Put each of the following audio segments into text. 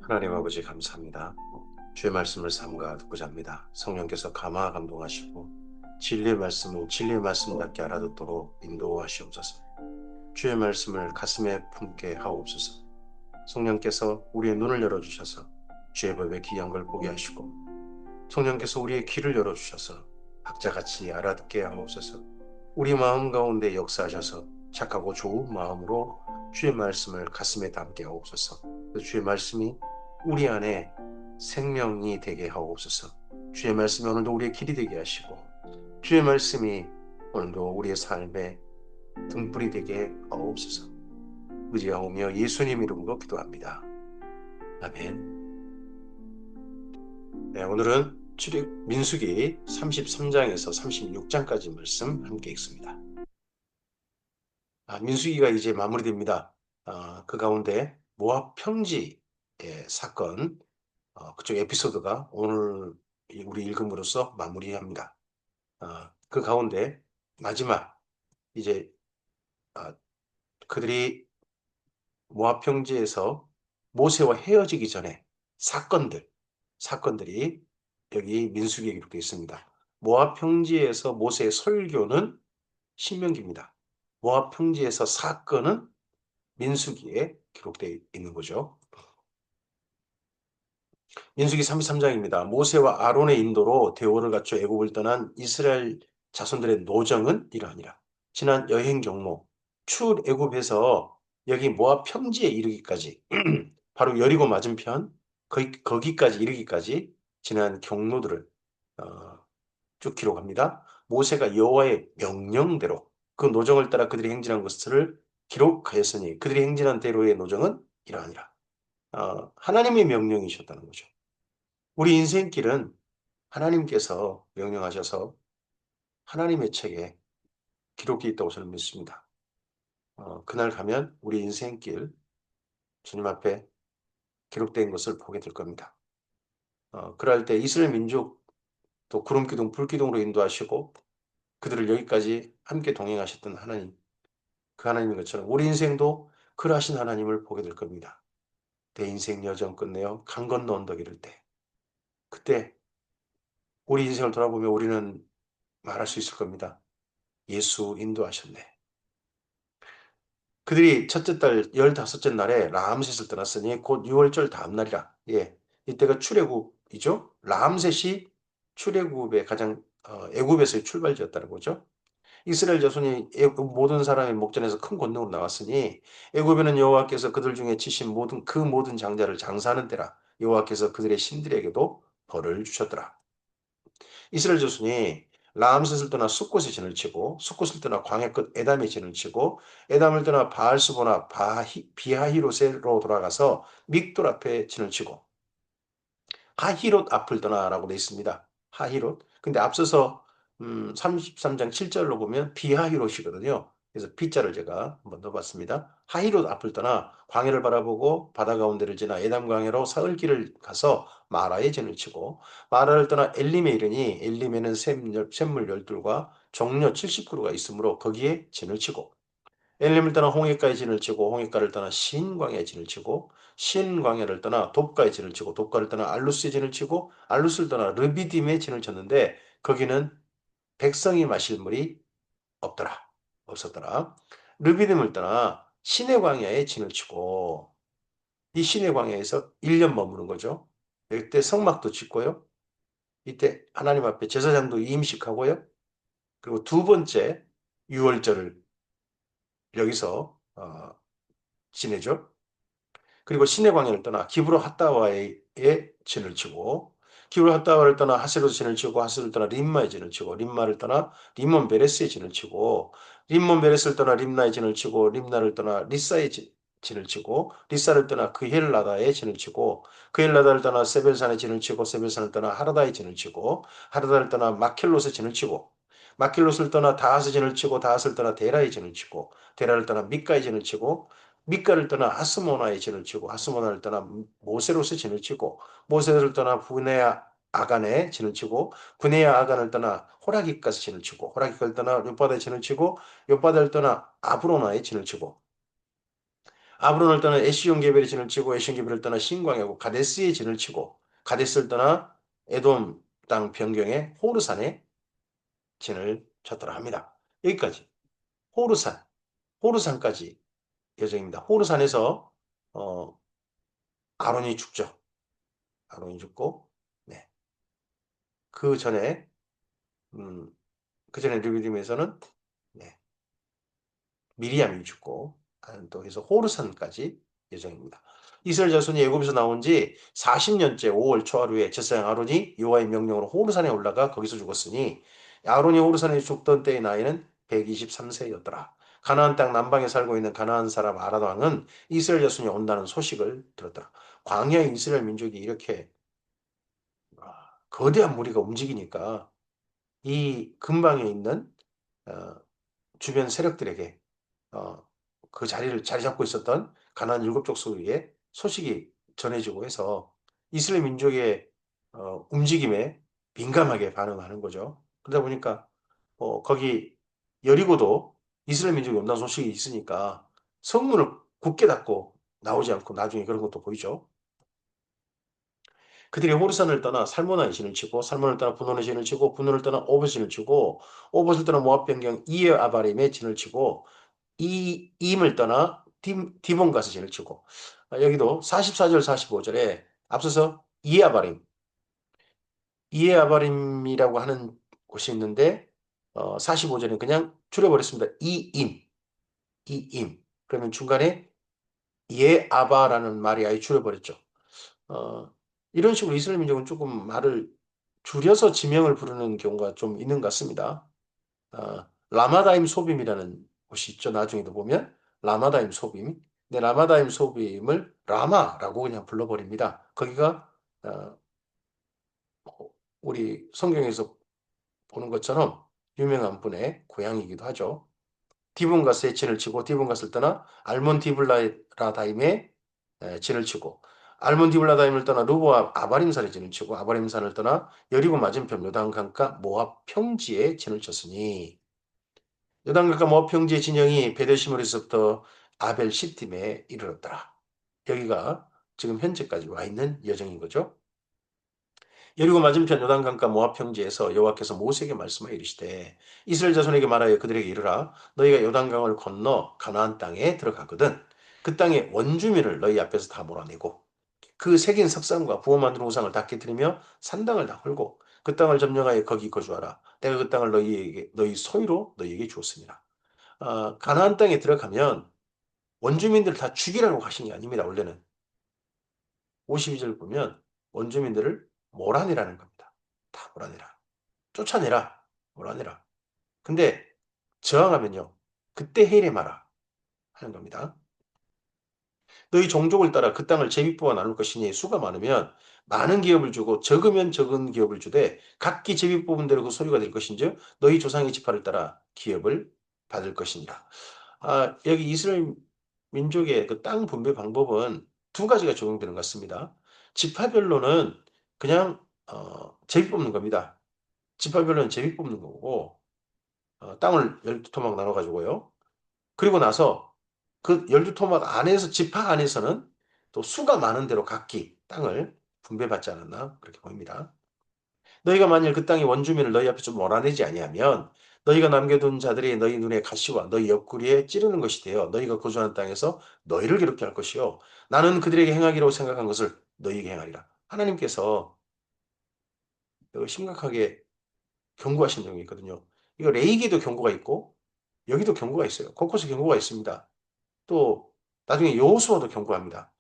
하나님 아버지 감사합니다. 주의 말씀을 삼가 듣고자 합니다. 성령께서 감화 감동하시고 진리의 말씀을 진리의 말씀답게 알아듣도록 인도하시옵소서. 주의 말씀을 가슴에 품게 하옵소서. 성령께서 우리의 눈을 열어주셔서 주의 법의 귀한 걸 보게 하시고 성령께서 우리의 귀를 열어주셔서 박자같이 알아듣게 하옵소서. 우리 마음 가운데 역사하셔서 착하고 좋은 마음으로 주의 말씀을 가슴에 담게 하옵소서. 그 주의 말씀이 우리 안에 생명이 되게 하옵소서. 주의 말씀이 오늘도 우리의 길이 되게 하시고 주의 말씀이 오늘도 우리의 삶의 등불이 되게 하옵소서. 의지하오며 예수님 이름으로 기도합니다. 아멘. 네, 오늘은 민수기 33장에서 36장까지 말씀 함께 읽습니다. 민수기가 이제 마무리됩니다. 그 가운데 모압 평지의 사건, 그쪽 에피소드가 오늘 우리 읽음으로써 마무리합니다. 그 가운데 마지막 이제 그들이 모압 평지에서 모세와 헤어지기 전에 사건들이 여기 민수기에 기록되어 있습니다. 모압 평지에서 모세의 설교는 신명기입니다. 모압 평지에서 사건은 민수기에 기록되어 있는 거죠. 민수기 33장입니다. 모세와 아론의 인도로 대오를 갖춰 애굽을 떠난 이스라엘 자손들의 노정은 이러하니라. 지난 여행 경로 출애굽에서 여기 모압 평지에 이르기까지 바로 여리고 맞은편 거기까지 이르기까지 지난 경로들을 어, 쭉 기록합니다. 모세가 여호와의 명령대로 그 노정을 따라 그들이 행진한 것을 기록하였으니 그들이 행진한 대로의 노정은 이러하니라. 하나님의 명령이셨다는 거죠. 우리 인생길은 하나님께서 명령하셔서 하나님의 책에 기록되어 있다고 저는 믿습니다. 그날 가면 우리 인생길 주님 앞에 기록된 것을 보게 될 겁니다. 그럴 때 이스라엘 민족 또 구름기둥, 불기둥으로 인도하시고 그들을 여기까지 함께 동행하셨던 하나님, 그 하나님인 것처럼 우리 인생도 그러하신 하나님을 보게 될 겁니다. 내 인생 여정 끝내어 강 건너 언덕 이를 때 그때 우리 인생을 돌아보며 우리는 말할 수 있을 겁니다. 예수 인도하셨네. 그들이 첫째 달 15째 날에 라암셋을 떠났으니 곧 6월절 다음 날이라. 예. 이때가 출애굽이죠. 라암셋이 출애굽의 가장 애굽에서의 출발지였다는 거죠. 이스라엘 자손이 애굽 모든 사람의 목전에서 큰 권능으로 나왔으니 애굽에는 여호와께서 그들 중에 치신 모든 장자를 장사하는 때라. 여호와께서 그들의 신들에게도 벌을 주셨더라. 이스라엘 자손이 라암셋을 떠나 숫곳에 진을 치고 숫곳을 떠나 광야 끝 에담에 진을 치고 에담을 떠나 바알스보나 비하히롯으로 돌아가서 믹돌 앞에 진을 치고 하히롯 앞을 떠나라고 되어 있습니다. 하히롯. 근데 앞서서 33장 7절로 보면 비하히롯이거든요. 그래서 B자를 제가 한번 넣어봤습니다. 하히롯 앞을 떠나 광야를 바라보고 바다 가운데를 지나 에담 광야로 사흘 길을 가서 마라에 진을 치고 마라를 떠나 엘림에 이르니 엘림에는 샘물 열둘과 종려 70그루가 있으므로 거기에 진을 치고 엘림을 떠나 홍해가에 진을 치고 홍해가를 떠나 신광야에 진을 치고 신광야를 떠나 돕가에 진을 치고 돕가를 떠나 알루스에 진을 치고 알루스를 떠나 르비딤에 진을 쳤는데 거기는 백성이 마실 물이 없었더라. 르비딤을 떠나 시내 광야에 진을 치고 이 시내 광야에서 1년 머무는 거죠. 이때 성막도 짓고요. 이때 하나님 앞에 제사장도 임식하고요. 그리고 두 번째 유월절을 여기서 지내죠. 그리고 시내 광야를 떠나 기브로 핫다와의 진을 치고 기브로 핫다와를 떠나 하세로스 진을 치고 하세로를 떠나 림마의 진을 치고 림마를 떠나 림몬 베레스의 진을 치고 림몬 베레스를 떠나 림나의 진을 치고 림나를 떠나 리사의 진을 치고 리사를 떠나 그헬라다의 진을 치고 그헬라다를 떠나 세벨산의 진을 치고 세벨산을 떠나 하라다의 진을 치고 하라다를 떠나 마켈롯의 진을 치고 마켈롯을 떠나 다하스의 진을 치고 다하스를 떠나 데라의 진을 치고 데라를 떠나 미카의 진을 치고 미카를 떠나 하스모나의 진을 치고 하스모나를 떠나 모세롯의 진을 치고 모세를 떠나 브네아 아간의 진을 치고 브네아 아간을 떠나 호라기가스 진을 치고 호라기가를 떠나 욥바다의 진을 치고 욥바다를 떠나 아브로나의 진을 치고 아브론을 떠나 에시온 게벨의 진을 치고 에시온 게벨을 떠나 신광야고 가데스의 진을 치고 가데스를 떠나 에돔 땅 변경의 호르산에 진을 쳤더라 합니다. 여기까지 호르산, 호르산까지 여정입니다. 호르산에서 어, 아론이 죽죠. 아론이 죽고 네. 그 전에 음, 그 전에 르비딤에서는 네. 미리암이 죽고 또 해서 호르산까지 예정입니다. 이스라엘 자손이 애굽에서 나온 지 40년째 5월 초하루에 제사장 아론이 여호와의 명령으로 호르산에 올라가 거기서 죽었으니 아론이 호르산에 죽던 때의 나이는 123세였더라. 가나안 땅 남방에 살고 있는 가나안 사람 아람 왕은 이스라엘 자손이 온다는 소식을 들었더라. 광야의 이스라엘 민족이 이렇게 거대한 무리가 움직이니까 이 근방에 있는 어, 주변 세력들에게 어, 그 자리를 자리 잡고 있었던 가나안 일곱 족속에게 소식이 전해지고 해서 이스라엘 민족의 움직임에 민감하게 반응하는 거죠. 그러다 보니까 거기 여리고도 이스라엘 민족이 온다는 소식이 있으니까 성문을 굳게 닫고 나오지 않고 나중에 그런 것도 보이죠. 그들이 호르산을 떠나 살모나의 진을 치고 살몬을 떠나 분원의 진을 치고 분원을 떠나 오봇의 진을 치고 오봇을 떠나 모압 변경 이에 아바림의 진을 치고 이 임을 떠나 디몬가스 진을 치고 여기도 44절 45절에 앞서서 이에아바림 이에아바림이라고 하는 곳이 있는데 45절은 그냥 줄여버렸습니다. 이임 그러면 중간에 예아바라는 말이 아예 줄여버렸죠. 어, 이런 식으로 이스라엘 민족은 조금 말을 줄여서 지명을 부르는 경우가 좀 있는 것 같습니다. 라마다임 소빔이라는 곳이 있죠. 나중에도 보면 라마다임 소빔. 근데 라마다임 소빔을 라마라고 그냥 불러버립니다. 거기가 어, 우리 성경에서 보는 것처럼 유명한 분의 고향이기도 하죠. 디본가스의 진을 치고 디본가스를 떠나 알몬 디블라다임의 진을 치고 알몬 디블라다임을 떠나 루보와 아바림산의 진을 치고 아바림산을 떠나 여리고 맞은편 요단강가 모압 평지에 진을 쳤으니 요단강가 모압 평지의 진영이 베델시므에서부터 아벨 시팀에 이르렀더라. 여기가 지금 현재까지 와 있는 여정인 거죠. 여리고 맞은편 요단강가 모압 평지에서 여호와께서 모세에게 말씀하여 이르시되 이스라엘 자손에게 말하여 그들에게 이르라 너희가 요단강을 건너 가나안 땅에 들어가거든 그 땅의 원주민을 너희 앞에서 다 몰아내고 그 새긴 석상과 부어 만든 우상을 다 깨뜨리며 산당을 다 헐고 그 땅을 점령하여 거기 거주하라 내가 그 땅을 너희에게 너희 소유로 너희에게 주었습니다. 가나안 땅에 들어가면 원주민들을 다 죽이라고 하신 게 아닙니다. 원래는 52절 보면 원주민들을 몰아내라는 겁니다. 다 몰아내라. 쫓아내라. 몰아내라. 근데 저항하면요. 그때 해일에 마라 하는 겁니다. 너희 종족을 따라 그 땅을 제비뽑아 나눌 것이니 수가 많으면 많은 기업을 주고 적으면 적은 기업을 주되 각기 제비 뽑은 대로 그 소유가 될 것인즉 너희 조상의 지파를 따라 기업을 받을 것이니라. 여기 이스라엘 민족의 그 땅 분배 방법은 두 가지가 적용되는 것 같습니다. 지파별로는 그냥 제비 뽑는 겁니다. 지파별로는 제비 뽑는 거고 땅을 12토막 나눠 가지고요. 그리고 나서 그 12토막 안에서 지파 안에서는 또 수가 많은 대로 각기 땅을 분배받지 않았나 그렇게 보입니다. 너희가 만일 그 땅의 원주민을 너희 앞에서 몰아내지 아니하면 너희가 남겨둔 자들이 너희 눈에 가시와 너희 옆구리에 찌르는 것이 되어 너희가 거주하는 땅에서 너희를 괴롭게 할 것이요 나는 그들에게 행하기로 생각한 것을 너희에게 행하리라. 하나님께서 이거 심각하게 경고하신 적이 있거든요. 이거 레이기에도 경고가 있고 여기도 경고가 있어요. 곳곳에 경고가 있습니다. 또 나중에 여호수아도 경고합니다.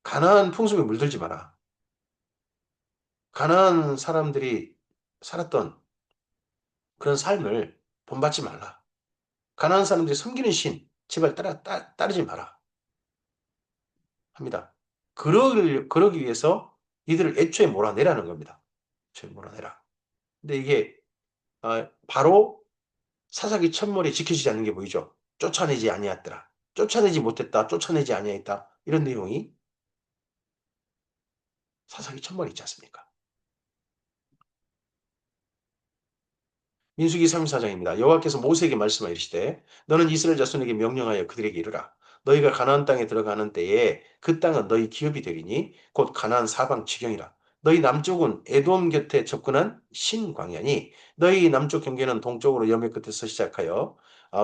가나안 풍속에 물들지 마라. 가나안 사람들이 살았던 그런 삶을 본받지 말라. 가나안 사람들이 섬기는 신 제발 따르지 마라 합니다. 그러기 위해서 이들을 애초에 몰아내라는 겁니다. 애초에 몰아내라. 근데 이게 바로 사사기 첫머리에 지켜지지 않는 게 보이죠. 쫓아내지 아니하였더라. 쫓아내지 못했다. 쫓아내지 아니하였다. 이런 내용이 사사기 첫머리 있지 않습니까? 민수기 34장입니다. 여호와께서 모세에게 말씀하여 이르시되 너는 이스라엘 자손에게 명령하여 그들에게 이르라. 너희가 가나안 땅에 들어가는 때에 그 땅은 너희 기업이 되리니 곧 가나안 사방 지경이라. 너희 남쪽은 에돔 곁에 접근한 신광야니 너희 남쪽 경계는 동쪽으로 여매 끝에서 시작하여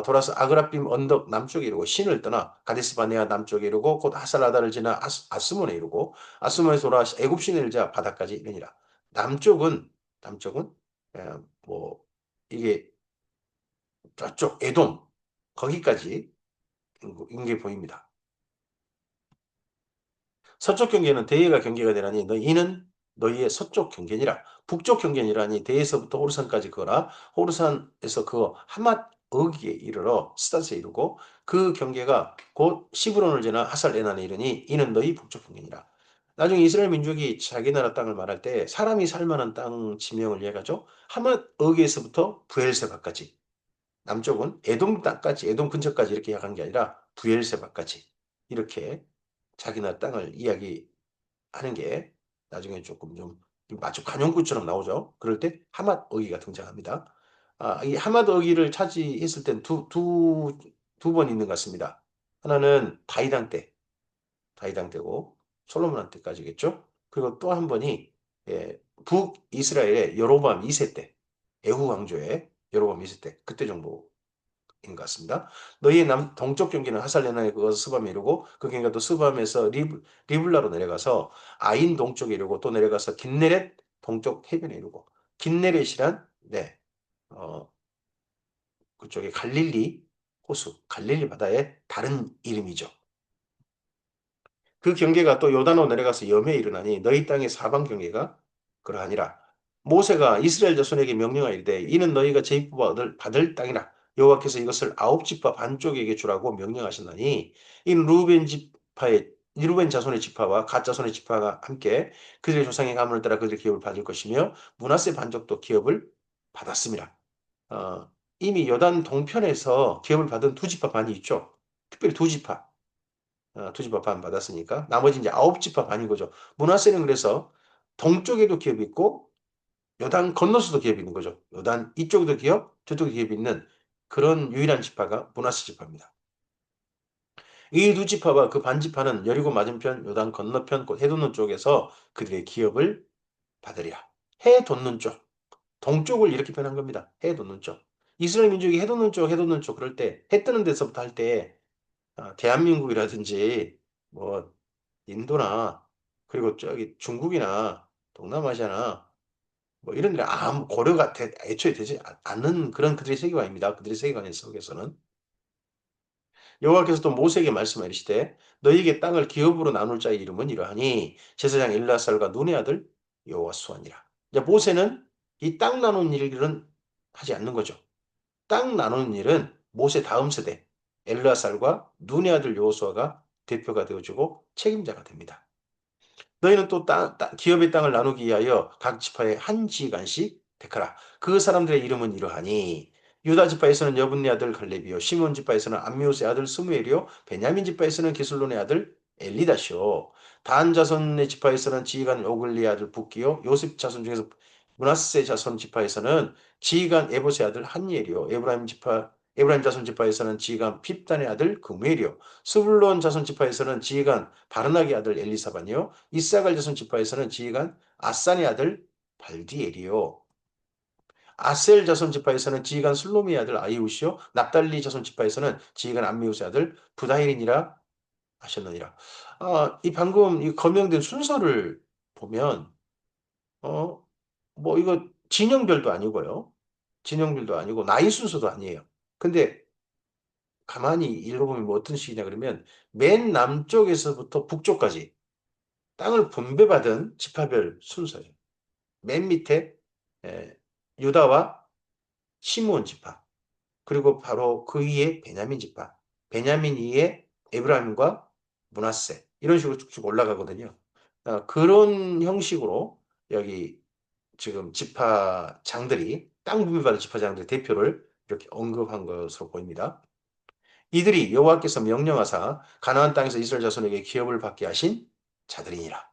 돌아서 아그라빔 언덕 남쪽에 이르고 신을 떠나 가데스 바네아 남쪽에 이르고 곧 하살라다를 지나 아스몬에 이르고 아스몬에서 돌아 애굽 시내를 지나 바다까지 이르니라. 남쪽은 에, 뭐 이게 저쪽 에돔 거기까지 인게 보입니다. 서쪽 경계는 대해가 경계가 되나니 이는 너희의 서쪽 경계니라. 북쪽 경계니라니 대에서부터 호르산까지 거라. 호르산에서 그어 하맛 어기에 이르러 스닷에 이르고 그 경계가 곧 시브론을 지나 하살 에난에 이르니 이는 너희 북쪽 경계니라. 나중에 이스라엘 민족이 자기 나라 땅을 말할 때 사람이 살 만한 땅 지명을 얘기하죠. 하맛 어기에서부터 부엘세바까지. 남쪽은 에돔 땅까지, 에돔 근처까지 이렇게 약한 게 아니라 부엘세바까지 이렇게 자기 나라 땅을 이야기하는 게 나중에 조금 좀 마치 관용구처럼 나오죠. 그럴 때 하맛 어기가 등장합니다. 이 하맛 어기를 차지했을 땐 두 번 있는 것 같습니다. 하나는 다이당 때고 솔로몬한 때까지겠죠. 그리고 또 한 번이 북이스라엘의 여로보암 2세 때, 에후 왕조의 여로보암 2세 때 그때 정도 인 것 같습니다. 너희의 동쪽 경계는 하살레나에 그어서 스밤에 이르고 그 경계가 또 스밤에서 리블라로 내려가서 아인 동쪽에 이르고 또 내려가서 긴네렛 동쪽 해변에 이르고 긴네렛이란 어, 그쪽에 갈릴리 호수, 갈릴리 바다의 다른 이름이죠. 그 경계가 또 요단으로 내려가서 염해에 이르나니 너희 땅의 사방 경계가 그러하니라. 모세가 이스라엘 자손에게 명령하이르되 이는 너희가 제입부 받을 땅이라. 여호와께서 이것을 아홉 지파 반쪽에게 주라고 명령하셨나니 이는 루벤 자손의 지파와 갓 자손의 지파가 함께 그들의 조상의 가문을 따라 그들의 기업을 받을 것이며 므낫세 반족도 기업을 받았습니다. 어, 이미 요단 동편에서 기업을 받은 두 지파 반이 있죠. 특별히 두 지파. 두 집합 반 받았으니까 나머지 이제 아홉 집합 반인 거죠. 문하세는 그래서 동쪽에도 기업이 있고 요단 건너서도 기업이 있는 거죠. 요단 이쪽에도 기업, 저쪽에도 기업이 있는 그런 유일한 지파가 문하세 지파입니다. 이 두 지파와 그 반 지파는 여리고 맞은편 요단 건너편 곧 해돋는 쪽에서 그들의 기업을 받으리라. 해 돋는 쪽, 동쪽을 이렇게 표현한 겁니다. 해 돋는 쪽. 이스라엘 민족이 해 돋는 쪽 그럴 때 해 뜨는 데서부터 할 때 대한민국이라든지 뭐 인도나 그리고 저기 중국이나 동남아시아나 뭐 이런 데는 아무 고려가 애초에 되지 않는 그런 그들의 세계관입니다. 그들의 세계관 속에서는 여호와께서 또 모세에게 말씀하시되 너희에게 땅을 기업으로 나눌 자의 이름은 이러하니 제사장 엘르아살과 눈의 아들 여호와수아니라. 이제 모세는 이 땅 나누는 일은 하지 않는 거죠. 땅 나누는 일은 모세 다음 세대 엘르아살과 눈의 아들 여호수아가 대표가 되어주고 책임자가 됩니다. 너희는 또 기업의 땅을 나누기 위하여 각 지파에 한 지간씩 택하라. 그 사람들의 이름은 이러하니 유다 지파에서는 여분네 아들 갈렙이요 시몬 지파에서는 암미우스의 아들 스무엘이요 베냐민 지파에서는 기슬론의 아들 엘리다시요 단 자손의 지파에서는 지휘관 오글리의 아들 붓기요 요셉 자손 중에서 므낫세 자손 지파에서는 지휘관 에봇의 아들 한니엘이요 에브라임 자손 지파에서는 지휘관 핍단의 아들 그무엘이요 스불론 자손 지파에서는 지휘관 바르나기 아들 엘리사반이요 이사갈 자손 지파에서는 지휘관 아산의 아들 발디엘이요 아셀 자손 지파에서는 지휘관 슬로미의 아들 아이우시요 납달리 자손 지파에서는 지휘관 암미우스의 아들 부다일이니라 하셨느니라. 이 방금 이 거명된 순서를 보면 어, 뭐 이거 진영별도 아니고요. 진영별도 아니고 나이 순서도 아니에요. 근데 가만히 읽어보면 뭐 어떤 식이냐 그러면 맨 남쪽에서부터 북쪽까지 땅을 분배받은 지파별 순서예요. 맨 밑에 에, 유다와 시므온 지파, 그리고 바로 그 위에 베냐민 지파, 베냐민 위에 에브라임과 므낫세 이런 식으로 쭉쭉 올라가거든요. 그런 형식으로 여기 지금 지파장들이 땅 분배받은 지파장들의 대표를 이렇게 언급한 것으로 보입니다. 이들이 여호와께서 명령하사 가나안 땅에서 이스라엘 자손에게 기업을 받게 하신 자들이니라.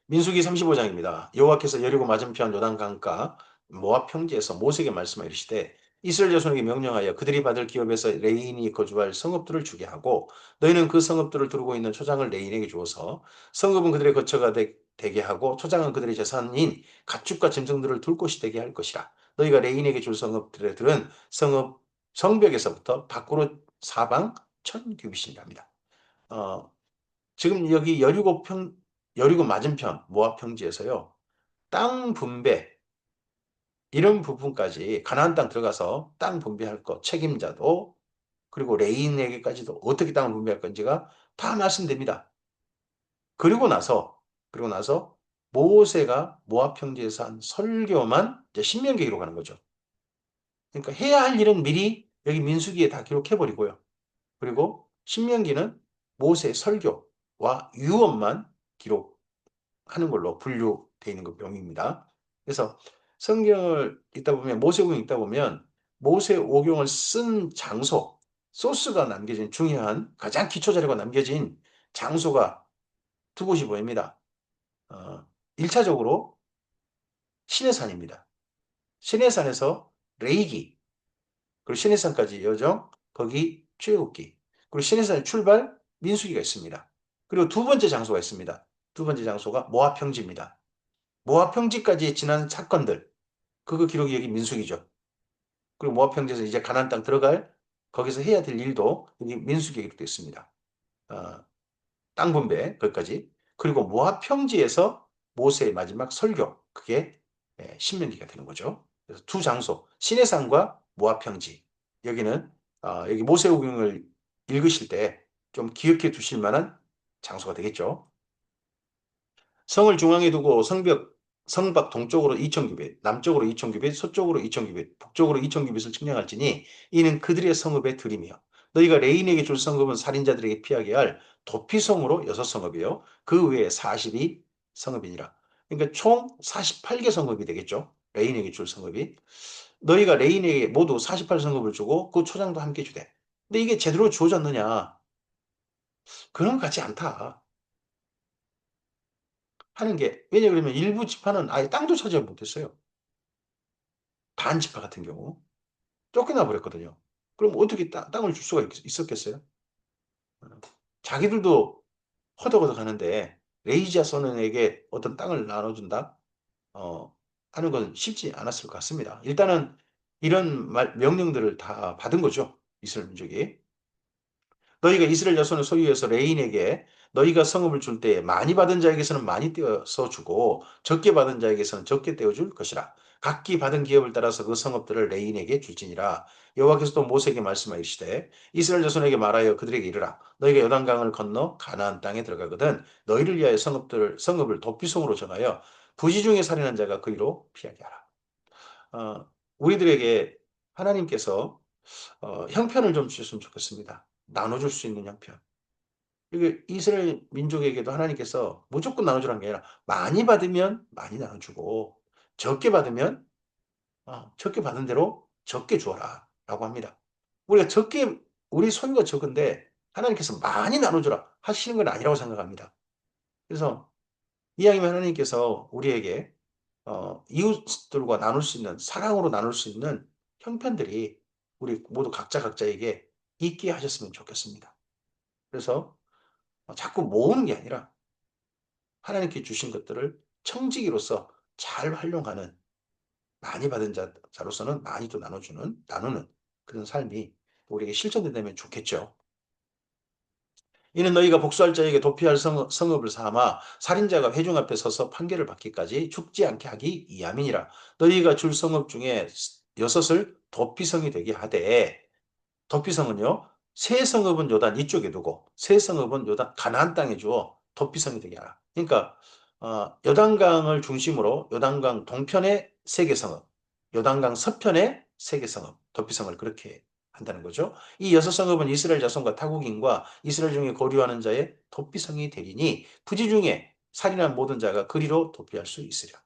민수기 35장입니다. 여호와께서 여리고 맞은편 요단 강가 모압 평지에서 모세에게 말씀하시되 이스라엘 자손에게 명령하여 그들이 받을 기업에서 레인이 거주할 성읍들을 주게 하고 너희는 그 성읍들을 두르고 있는 초장을 레인에게 주어서 성읍은 그들의 거처가 되게 하고 초장은 그들의 재산인 가축과 짐승들을 둘 곳이 되게 할 것이라. 너희가 레인에게 줄 성읍들은 성읍 성벽에서부터 밖으로 사방 1000규빗이랍니다. 어, 지금 여기 여리고 맞은편 모압 평지에서요. 땅 분배 이런 부분까지 가나안 땅 들어가서 땅 분배할 것 책임자도 그리고 레인에게까지도 어떻게 땅을 분배할 건지가 다 말씀됩니다. 그리고 나서 모세가 모압 평지에서 한 설교만 이제 신명기에 기록하는 거죠. 그러니까 해야 할 일은 미리 여기 민수기에 다 기록해 버리고요. 그리고 신명기는 모세의 설교와 유언만 기록하는 걸로 분류되어 있는 그 병입니다. 그래서 성경을 읽다 보면 모세오경을 읽다 보면 모세오경을 쓴 장소, 소스가 남겨진 중요한 가장 기초 자료가 남겨진 장소가 두 곳이 보입니다. 1차적으로 시내산입니다. 시내산에서 레이기, 그리고 시내산까지 여정, 거기 출애굽기, 그리고 시내산 출발 민수기가 있습니다. 그리고 두 번째 장소가 있습니다. 두 번째 장소가 모압 평지입니다. 모압 평지까지 지난 사건들, 그거 기록이 여기 민수기죠. 그리고 모압 평지에서 이제 가나안 땅 들어갈 거기서 해야 될 일도 여기 민수기에 기록되어 있습니다. 어, 땅 분배 거기까지. 그리고 모압 평지에서 모세의 마지막 설교, 그게 신명기가 되는 거죠. 그래서 두 장소, 시내산과 모압 평지. 여기는 여기 모세오경을 읽으실 때 좀 기억해 두실 만한 장소가 되겠죠. 성을 중앙에 두고 성밖 동쪽으로 2,000규빗, 남쪽으로 2,000규빗, 서쪽으로 2,000규빗, 북쪽으로 2,000규빗을 측량할지니 이는 그들의 성읍의 들이며 너희가 레인에게 줄 성읍은 살인자들에게 피하게 할 도피성으로 6성읍이요. 그 외에 42 성읍이니라. 그러니까 총 48개 성읍이 되겠죠. 레인에게 줄 성읍이. 너희가 레인에게 모두 48성읍을 주고 그 초장도 함께 주되. 근데 이게 제대로 주어졌느냐? 그런 것 같지 않다. 하는 게 왜냐 그러면 일부 지파는 아예 땅도 차지 못했어요. 반 지파 같은 경우 쫓겨나 버렸거든요. 그럼 어떻게 땅을 줄 수가 있었겠어요? 어, 자기들도 허덕허덕 하는데 레이지아소는에게 어떤 땅을 나눠준다? 어, 하는 건 쉽지 않았을 것 같습니다. 일단은 이런 명령들을 다 받은 거죠. 이스라엘 민족이. 너희가 이스라엘 자손을 소유해서 레인에게 너희가 성읍을 줄 때에 많이 받은 자에게서는 많이 떼어서 주고 적게 받은 자에게서는 적게 떼어줄 것이라. 각기 받은 기업을 따라서 그 성읍들을 레인에게 줄지니라. 여호와께서 또 모세에게 말씀하시되 이스라엘 자손에게 말하여 그들에게 이르라. 너희가 요단강을 건너 가나안 땅에 들어가거든 너희를 위하여 성읍을 도피성으로 정하여 부지 중에 살인한 자가 그리로 피하게 하라. 우리들에게 하나님께서 형편을 좀 주셨으면 좋겠습니다. 나눠줄 수 있는 형편. 이게 이스라엘 민족에게도 하나님께서 무조건 나눠주라는 게 아니라 많이 받으면 많이 나눠주고 적게 받으면 적게 받은 대로 적게 주어라 라고 합니다. 우리가 우리 소유가 적은데 하나님께서 많이 나눠주라 하시는 건 아니라고 생각합니다. 그래서 이왕이면 하나님께서 우리에게 이웃들과 나눌 수 있는 사랑으로 나눌 수 있는 형편들이 우리 모두 각자에게 있게 하셨으면 좋겠습니다. 그래서 자꾸 모으는 게 아니라 하나님께 주신 것들을 청지기로서 잘 활용하는 많이 받은 자로서는 많이 또 나누는 그런 삶이 우리에게 실천된다면 좋겠죠. 이는 너희가 복수할 자에게 도피할 성읍을 삼아 살인자가 회중 앞에 서서 판결을 받기까지 죽지 않게 하기 이함이니라. 너희가 줄 성읍 중에 여섯을 도피성이 되게 하되 도피성은요. 새 성읍은 요단 이쪽에 두고 새 성읍은 요단 가나안 땅에 주어 도피성이 되게 하라. 그러니까 요단강을 중심으로 요단강 동편의 세개 성읍, 요단강 서편의 세개 성읍, 도피성을 그렇게 한다는 거죠. 이 여섯 성읍은 이스라엘 자손과 타국인과 이스라엘 중에 거류하는 자의 도피성이 되리니 부지 중에 살인한 모든 자가 그리로 도피할 수 있으리라.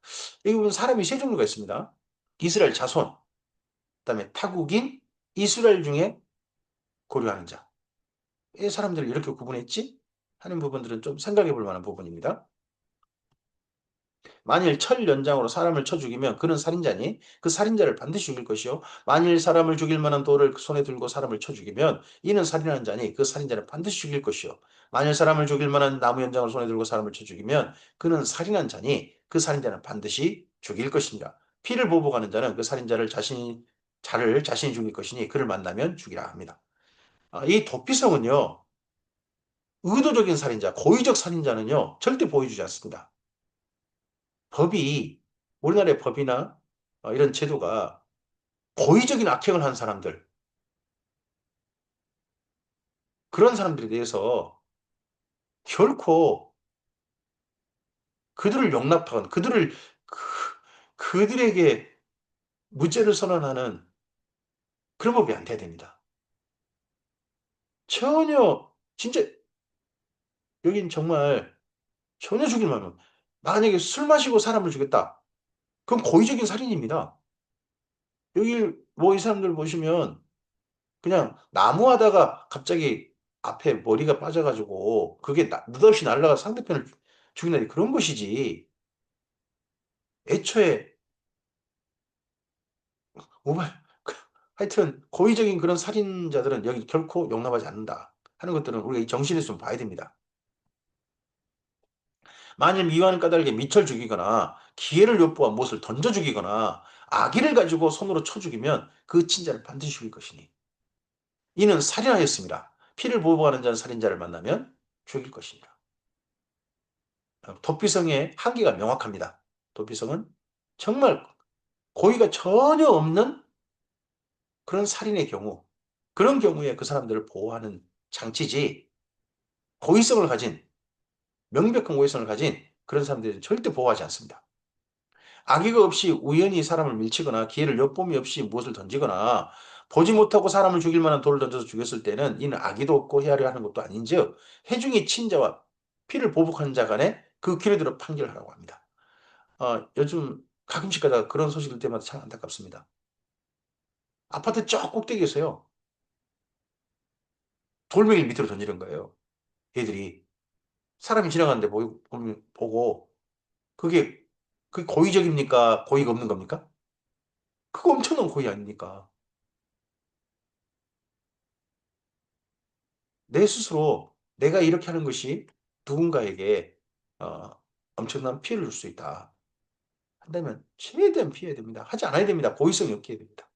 여기 보면 사람이 세 종류가 있습니다. 이스라엘 자손, 그다음에 타국인, 이스라엘 중에 고려하는 자. 왜 사람들을 이렇게 구분했지? 하는 부분들은 좀 생각해 볼 만한 부분입니다. 만일 철연장으로 사람을 쳐 죽이면 그는 살인자니 그 살인자를 반드시 죽일 것이요. 만일 사람을 죽일 만한 돌을 손에 들고 사람을 쳐 죽이면 이는 살인하는 자니 그 살인자는 반드시 죽일 것이요. 만일 사람을 죽일 만한 나무 연장을 손에 들고 사람을 쳐 죽이면 그는 살인한 자니 그 살인자는 반드시 죽일 것입니다. 피를 보복하는 자는 그 살인자를 자신이 죽일 것이니 그를 만나면 죽이라 합니다. 이 도피성은요, 의도적인 살인자, 고의적 살인자는요, 절대 보여주지 않습니다. 법이, 우리나라의 법이나 이런 제도가 고의적인 악행을 한 사람들, 그런 사람들에 대해서 결코 그들을 용납하거나 그, 그들에게 무죄를 선언하는 그런 법이 안 돼야 됩니다. 전혀, 진짜, 여긴 정말 전혀 죽일 만한, 만약에 술 마시고 사람을 죽였다. 그건 고의적인 살인입니다. 여기 뭐 이 사람들 보시면 그냥 나무하다가 갑자기 앞에 머리가 빠져가지고 그게 느닷없이 날아가 상대편을 죽인다 그런 것이지. 애초에 오발 하여튼 고의적인 그런 살인자들은 여기 결코 용납하지 않는다 하는 것들은 우리가 이 정신에서 좀 봐야 됩니다. 만일 미워하는 까닭에 미철 죽이거나 기회를 엿보아 무엇을 던져 죽이거나 악의를 가지고 손으로 쳐 죽이면 그 친자를 반드시 죽일 것이니 이는 살인하였습니다. 피를 보호하는 자는 살인자를 만나면 죽일 것입니다. 도피성의 한계가 명확합니다. 도피성은 정말 고의가 전혀 없는 그런 살인의 경우, 그런 경우에 그 사람들을 보호하는 장치지, 고의성을 가진, 명백한 고의성을 가진 그런 사람들은 절대 보호하지 않습니다. 악의가 없이 우연히 사람을 밀치거나 기회를 엿봄이 없이 무엇을 던지거나 보지 못하고 사람을 죽일 만한 돌을 던져서 죽였을 때는 이는 악의도 없고 헤아려 하는 것도 아닌즉 해중의 친자와 피를 보복하는 자 간에 그 길에 들어 판결하라고 합니다. 요즘 가끔씩 가다가 그런 소식 들 때마다 참 안타깝습니다. 아파트 저 꼭대기에서요. 돌멩이 밑으로 던지는 거예요. 애들이. 사람이 지나가는데 보고 그게 그게 고의적입니까? 고의가 없는 겁니까? 그거 엄청난 고의 아닙니까? 내 스스로 내가 이렇게 하는 것이 누군가에게 어, 엄청난 피해를 줄 수 있다. 한다면 최대한 피해야 됩니다. 하지 않아야 됩니다. 고의성이 없게 해야 됩니다.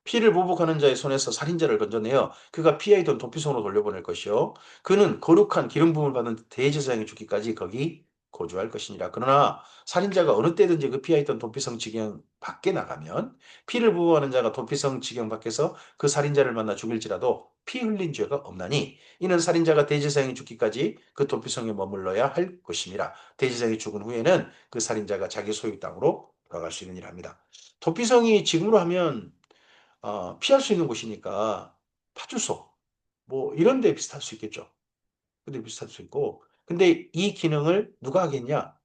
피를 보복하는 자의 손에서 살인자를 건져내어 그가 피해 있던 도피성으로 돌려보낼 것이요. 그는 거룩한 기름 부음을 받은 대제사장이 죽기까지 거기 거주할 것이니라. 그러나 살인자가 어느 때든지 그 피해 있던 도피성 지경 밖에 나가면 피를 보복하는 자가 도피성 지경 밖에서 그 살인자를 만나 죽일지라도 피 흘린 죄가 없나니 이는 살인자가 대제사장이 죽기까지 그 도피성에 머물러야 할 것이니라. 대제사장이 죽은 후에는 그 살인자가 자기 소유 땅으로 돌아갈 수 있는 일 합니다. 도피성이 지금으로 하면 피할 수 있는 곳이니까 파출소 뭐 이런 데 비슷할 수 있겠죠. 근데 비슷할 수 있고 근데 이 기능을 누가 하겠냐?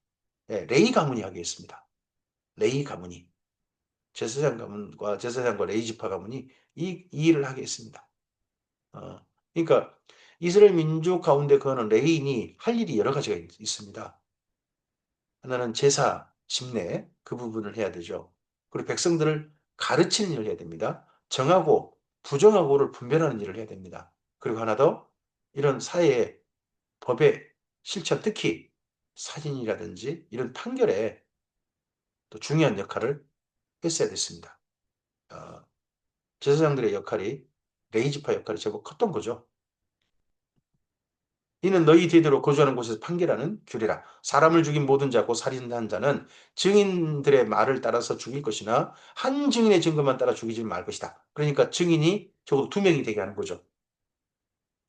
예, 레이 가문이 하겠습니다. 레이 가문이 제사장 가문과 레이 지파 가문이 이 일을 하겠습니다. 어, 그러니까 이스라엘 민족 가운데 그거는 레인이 할 일이 여러 가지가 있습니다. 하나는 제사, 집례 그 부분을 해야 되죠. 그리고 백성들을 가르치는 일을 해야 됩니다. 정하고 부정하고를 분별하는 일을 해야 됩니다. 그리고 하나 더 이런 사회의 법의 실천, 특히 살인이라든지 이런 판결에 또 중요한 역할을 했어야 됐습니다. 어, 제사장들의 역할이 레이지파 역할이 제법 컸던 거죠. 이는 너희 대대로 거주하는 곳에서 판결하는 규례라. 사람을 죽인 모든 자, 고 살인한 자는 증인들의 말을 따라서 죽일 것이나 한 증인의 증거만 따라 죽이지 말 것이다. 그러니까 증인이 적어도 두 명이 되게 하는 거죠.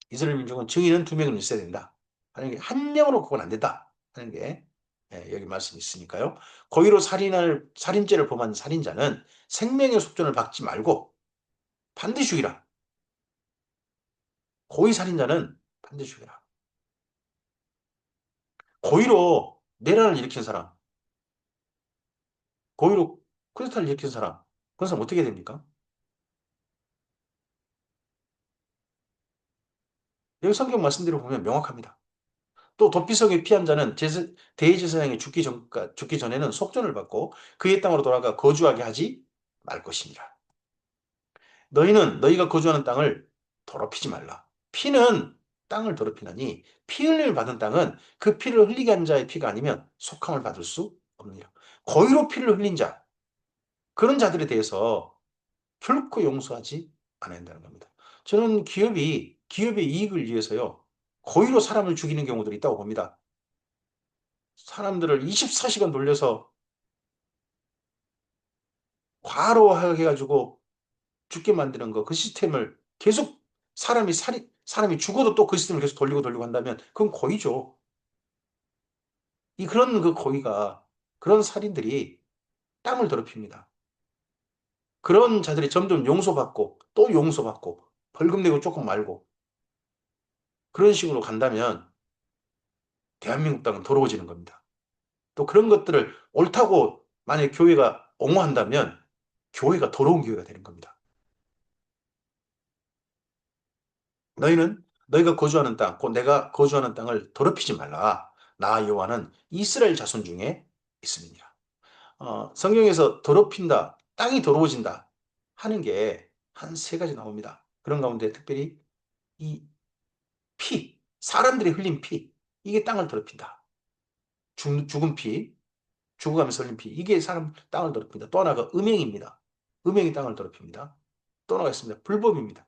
이스라엘 민족은 증인은 두 명은 있어야 된다. 하는 게 한 명으로 그건 안 된다. 하는 게 여기 말씀이 있으니까요. 고의로 살인죄를 범한 살인자는 생명의 속전을 받지 말고 반드시 죽이라. 고의 살인자는 반드시 죽이라. 고의로 내란을 일으킨 사람, 고의로 쿠데타를 일으킨 사람, 그런 사람 어떻게 됩니까? 여기 성경 말씀대로 보면 명확합니다. 또 도피성에 피한 자는 대제사장이 죽기 전에는 속전을 받고 그의 땅으로 돌아가 거주하게 하지 말 것이니라. 너희는 너희가 거주하는 땅을 더럽히지 말라. 피는 땅을 더럽히나니 피 흘림을 받은 땅은 그 피를 흘리게 한 자의 피가 아니면 속함을 받을 수 없느니라. 거의로 피를 흘린 자, 그런 자들에 대해서 결코 용서하지 않아야 한다는 겁니다. 저는 기업의 이익을 위해서요, 고의로 사람을 죽이는 경우들이 있다고 봅니다. 사람들을 24시간 돌려서 과로하게 해가지고 죽게 만드는 거, 그 시스템을 계속 사람이 죽어도 또 그 시스템을 계속 돌리고 돌리고 한다면 그건 고의죠. 그런 그 고의가, 그런 살인들이 땅을 더럽힙니다. 그런 자들이 점점 용서받고 또 용서받고 벌금 내고 조금 말고 그런 식으로 간다면 대한민국 땅은 더러워지는 겁니다. 또 그런 것들을 옳다고 만약에 교회가 옹호한다면 교회가 더러운 교회가 되는 겁니다. 너희가 거주하는 땅, 곧 내가 거주하는 땅을 더럽히지 말라. 나 여호와는 이스라엘 자손 중에 있음이니라. 성경에서 더럽힌다, 땅이 더러워진다 하는 게 한 세 가지 나옵니다. 그런 가운데 특별히 이 사람들이 흘린 피, 이게 땅을 더럽힌다. 죽은 피, 죽어가면서 흘린 피, 이게 땅을 더럽힌다. 또 하나가 음행입니다. 음행이 땅을 더럽힙니다. 또 하나가 있습니다. 불법입니다.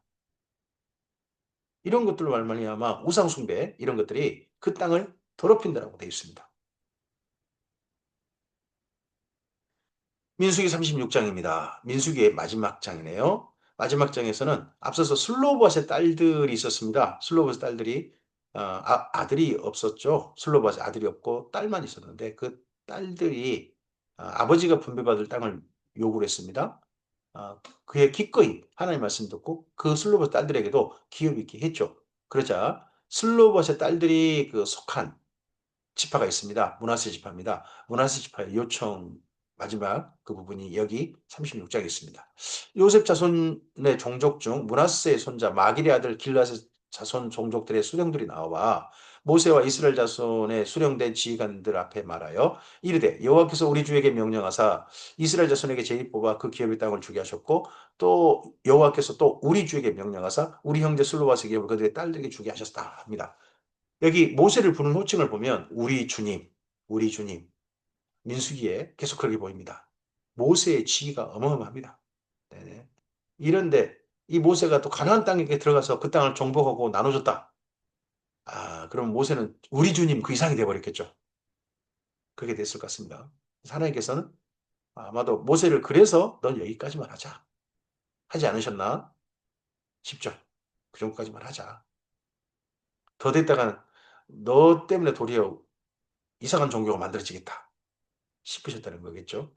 이런 것들로 말미암아 우상 숭배 이런 것들이 그 땅을 더럽힌다라고 되어 있습니다. 민수기 36장입니다. 민수기의 마지막 장이네요. 마지막 장에서는 앞서서 슬로봇의 딸들이 있었습니다. 슬로봇의 딸들이 아들이 없었죠. 슬로봇의 아들이 없고 딸만 있었는데 그 딸들이 아버지가 분배받을 땅을 요구를 했습니다. 그의 기꺼이 하나님 말씀 듣고 그 슬로봇 딸들에게도 기업 있게 했죠. 그러자 슬로봇의 딸들이 그 속한 지파가 있습니다. 므낫세 지파입니다. 므낫세 지파의 요청 마지막 그 부분이 여기 36장에 있습니다. 요셉 자손의 종족 중 므낫세의 손자 마길의 아들 길앗의 자손 종족들의 수령들이 나와 모세와 이스라엘 자손의 수령된 지휘관들 앞에 말하여 이르되 여호와께서 우리 주에게 명령하사 이스라엘 자손에게 제비 뽑아 그 기업의 땅을 주게 하셨고 또 여호와께서 또 우리 주에게 명령하사 우리 형제 슬로바스 기업을 그들의 딸들에게 주게 하셨다 합니다. 여기 모세를 부른 호칭을 보면 우리 주님, 민수기에 계속 그렇게 보입니다. 모세의 지위가 어마어마합니다. 네네. 이런데 이 모세가 또 가나안 땅에 들어가서 그 땅을 정복하고 나눠줬다. 그럼 모세는 우리 주님 그 이상이 돼버렸겠죠. 그렇게 됐을 것 같습니다. 하나님께서는 아마도 모세를 그래서 넌 여기까지만 하자. 하지 않으셨나? 10절. 그 정도까지만 하자. 더 됐다가는 너 때문에 도리어 이상한 종교가 만들어지겠다 싶으셨다는 거겠죠.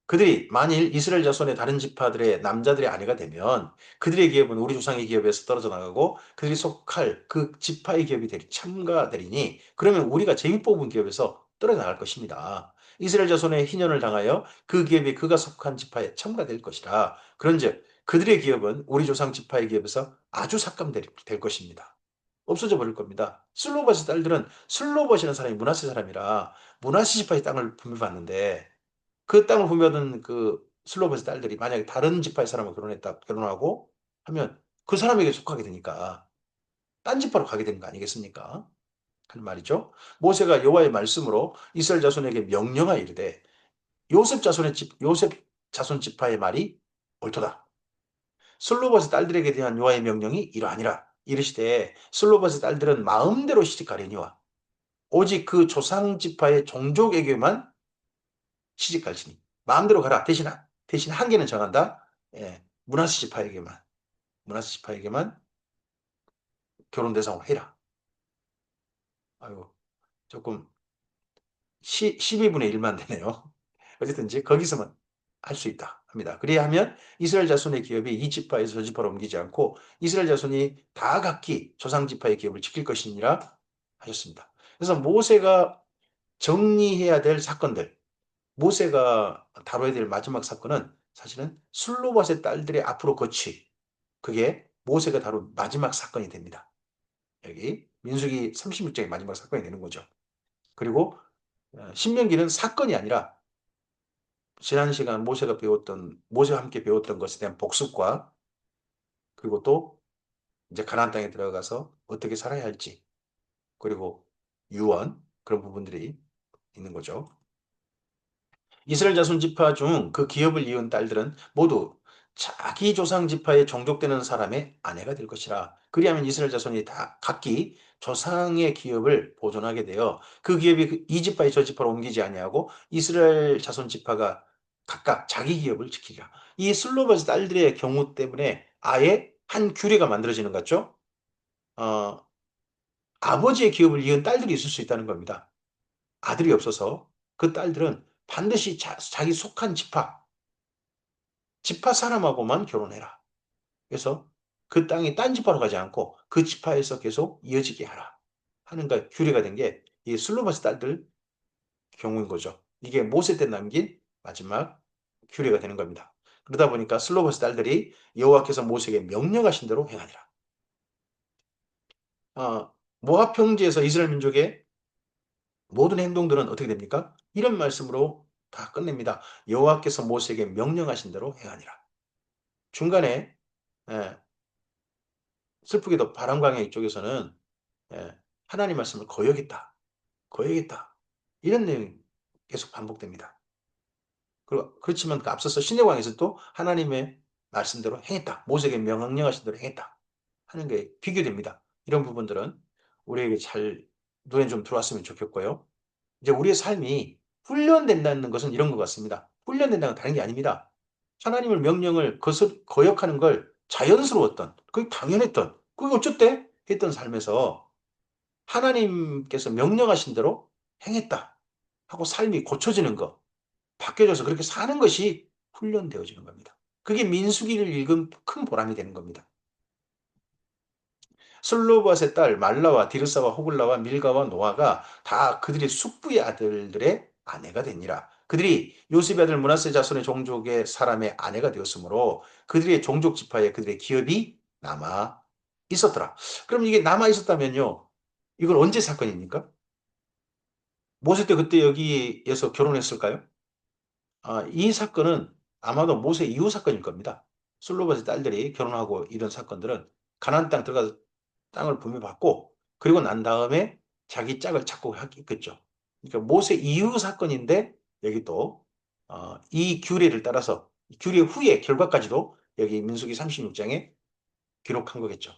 그들이 만일 이스라엘 자손의 다른 지파들의 남자들의 아내가 되면 그들의 기업은 우리 조상의 기업에서 떨어져 나가고 그들이 속할 그 지파의 기업이 참가되리니 그러면 우리가 제비 뽑은 기업에서 떨어져 나갈 것입니다. 이스라엘 자손의 희년을 당하여 그 기업이 그가 속한 지파에 참가될 것이라. 그런즉 그들의 기업은 우리 조상 지파의 기업에서 아주 삭감될 것입니다. 없어져 버릴 겁니다. 슬로봇의 딸들은 슬로봇이라는 사람이 므낫세 사람이라 므낫세 지파의 땅을 분배받는데 그 땅을 분배하던 그 슬로봇의 딸들이 만약에 다른 지파의 사람과 결혼하고 하면 그 사람에게 속하게 되니까 딴 지파로 가게 되는 거 아니겠습니까? 하는 말이죠. 모세가 여호와의 말씀으로 이스라엘 자손에게 명령하여 이르되 요셉 자손 지파의 말이 옳도다. 슬로봇의 딸들에게 대한 여호와의 명령이 이러하니라. 이르시되 슬로봇의 딸들은 마음대로 시집가려니와 오직 그 조상 지파의 종족에게만 시집갈지니 마음대로 가라. 대신 한계는 정한다. 예, 문하스 지파에게만 결혼 대상으로 해라. 아유, 조금 12분의 1만 되네요. 어쨌든지 거기서만 할 수 있다 합니다. 그래야 하면 이스라엘 자손의 기업이 이 지파에서 저 지파로 옮기지 않고 이스라엘 자손이 다 각기 조상 지파의 기업을 지킬 것이니라 하셨습니다. 그래서 모세가 정리해야 될 사건들, 모세가 다뤄야 될 마지막 사건은 사실은 슬로봇의 딸들의 앞으로 거치, 그게 모세가 다룬 마지막 사건이 됩니다. 여기 민수기 36장의 마지막 사건이 되는 거죠. 그리고 신명기는 사건이 아니라 지난 시간 모세와 함께 배웠던 것에 대한 복습과 그리고 또 이제 가나안 땅에 들어가서 어떻게 살아야 할지 그리고 유언 그런 부분들이 있는 거죠. 이스라엘 자손 지파 중 그 기업을 이은 딸들은 모두 자기 조상 지파에 종족되는 사람의 아내가 될 것이라. 그리하면 이스라엘 자손이 다 각기 조상의 기업을 보존하게 되어 그 기업이 이 지파에 저 지파로 옮기지 아니하고 이스라엘 자손 지파가 각각 자기 기업을 지키리라. 이 슬로바스 딸들의 경우 때문에 아예 한 규례가 만들어지는 것 같죠? 어, 아버지의 기업을 이은 딸들이 있을 수 있다는 겁니다. 아들이 없어서 그 딸들은 반드시 자기 속한 지파 사람하고만 결혼해라. 그래서 그 땅이 딴 지파로 가지 않고 그 지파에서 계속 이어지게 하라. 하는 가 규례가 된 게 이 슬로바스 딸들 경우인 거죠. 이게 모세 때 남긴 마지막 규례가 되는 겁니다. 그러다 보니까 슬로바스 딸들이 여호와께서 모세에게 명령하신 대로 행하니라. 모압 평지에서 이스라엘 민족의 모든 행동들은 어떻게 됩니까? 이런 말씀으로 다 끝냅니다. 여호와께서 모세에게 명령하신 대로 행하니라. 중간에 예, 슬프게도 바람광야 이쪽에서는 예, 하나님 말씀을 거역했다. 거역했다. 이런 내용이 계속 반복됩니다. 그렇지만 그 앞서서 신의 광에서 또 하나님의 말씀대로 행했다. 모세에게 명령하신 대로 행했다. 하는 게 비교됩니다. 이런 부분들은 우리에게 잘 눈에 좀 들어왔으면 좋겠고요. 이제 우리의 삶이 훈련된다는 것은 이런 것 같습니다. 훈련된다는 건 다른 게 아닙니다. 하나님을 명령을 거역하는 걸 자연스러웠던, 그게 당연했던, 그게 어쨌대? 했던 삶에서 하나님께서 명령하신 대로 행했다 하고 삶이 고쳐지는 것, 바뀌어져서 그렇게 사는 것이 훈련되어지는 겁니다. 그게 민수기를 읽은 큰 보람이 되는 겁니다. 슬로밧의 딸 말라와 디르사와 호글라와 밀가와 노아가 다 그들의 숙부의 아들들의 아내가 되니라. 그들이 요셉의 아들 므낫세 자손의 종족의 사람의 아내가 되었으므로 그들의 종족 지파에 그들의 기업이 남아 있었더라. 그럼 이게 남아 있었다면요. 이건 언제 사건입니까? 모세 때 그때 여기에서 결혼했을까요? 이 사건은 아마도 모세 이후 사건일 겁니다. 솔로몬의 딸들이 결혼하고 이런 사건들은 가나안 땅 들어가서 땅을 분배받고 그리고 난 다음에 자기 짝을 찾고 했겠죠. 그러니까 모세 이후 사건인데 여기 또 이 규례를 따라서 규례 후의 결과까지도 여기 민수기 36장에 기록한 거겠죠.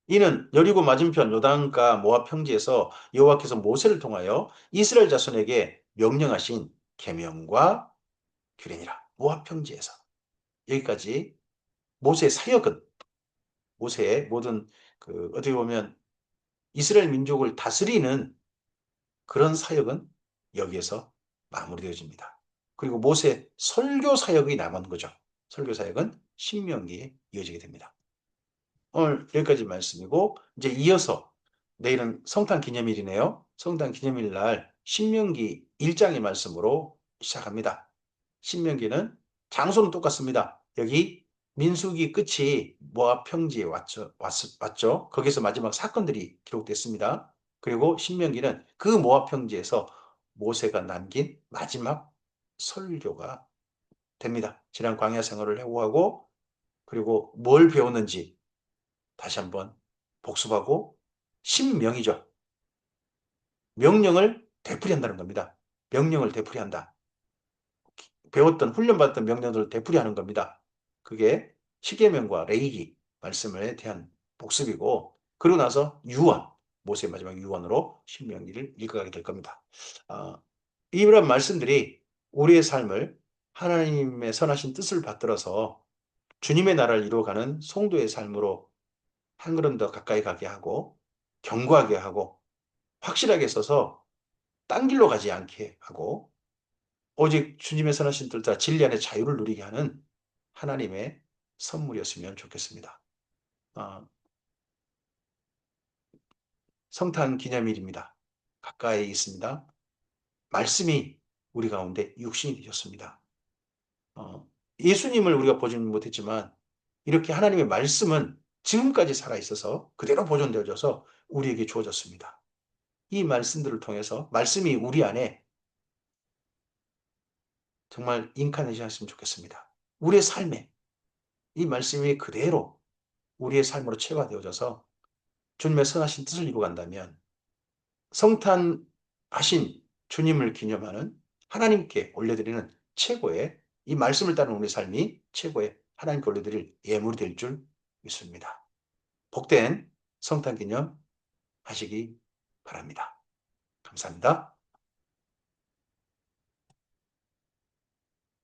이는 여리고 맞은편 요단가 모압 평지에서 여호와께서 모세를 통하여 이스라엘 자손에게 명령하신 계명과 규례니라. 모압 평지에서 여기까지 모세의 사역은 모세의 모든 그 어떻게 보면 이스라엘 민족을 다스리는 그런 사역은 여기에서 마무리되어집니다. 그리고 모세 설교 사역이 남은 거죠. 설교 사역은 신명기에 이어지게 됩니다. 오늘 여기까지 말씀이고 이제 이어서 내일은 성탄 기념일이네요. 성탄 기념일 날 신명기 1장의 말씀으로 시작합니다. 신명기는 장소는 똑같습니다. 여기 민수기 끝이 모압 평지에 왔죠. 거기서 마지막 사건들이 기록됐습니다. 그리고 신명기는 그 모압 평지에서 모세가 남긴 마지막 설교가 됩니다. 지난 광야 생활을 해고하고 그리고 뭘 배웠는지 다시 한번 복습하고 신명이죠. 명령을 되풀이한다는 겁니다. 명령을 되풀이한다. 배웠던 훈련받았던 명령들을 되풀이하는 겁니다. 그게 십계명과 레위기 말씀에 대한 복습이고 그러고 나서 유언, 모세의 마지막 유언으로 신명기를 읽어가게 될 겁니다. 이런 말씀들이 우리의 삶을 하나님의 선하신 뜻을 받들어서 주님의 나라를 이루어가는 성도의 삶으로 한 걸음 더 가까이 가게 하고 견고하게 하고 확실하게 서서 딴 길로 가지 않게 하고 오직 주님의 선하신 뜻 따라 진리 안에 자유를 누리게 하는 하나님의 선물이었으면 좋겠습니다. 어, 성탄 기념일입니다. 가까이 있습니다. 말씀이 우리 가운데 육신이 되셨습니다. 예수님을 우리가 보지는 못했지만 이렇게 하나님의 말씀은 지금까지 살아있어서 그대로 보존되어져서 우리에게 주어졌습니다. 이 말씀들을 통해서 말씀이 우리 안에 정말 인카네이션 했으면 좋겠습니다. 우리의 삶에 이 말씀이 그대로 우리의 삶으로 체화되어져서 주님의 선하신 뜻을 이루어간다면 성탄하신 주님을 기념하는 하나님께 올려드리는 최고의 이 말씀을 따르는 우리 삶이 최고의 하나님께 올려드릴 예물이 될 줄 믿습니다. 복된 성탄 기념 하시기 바랍니다. 감사합니다.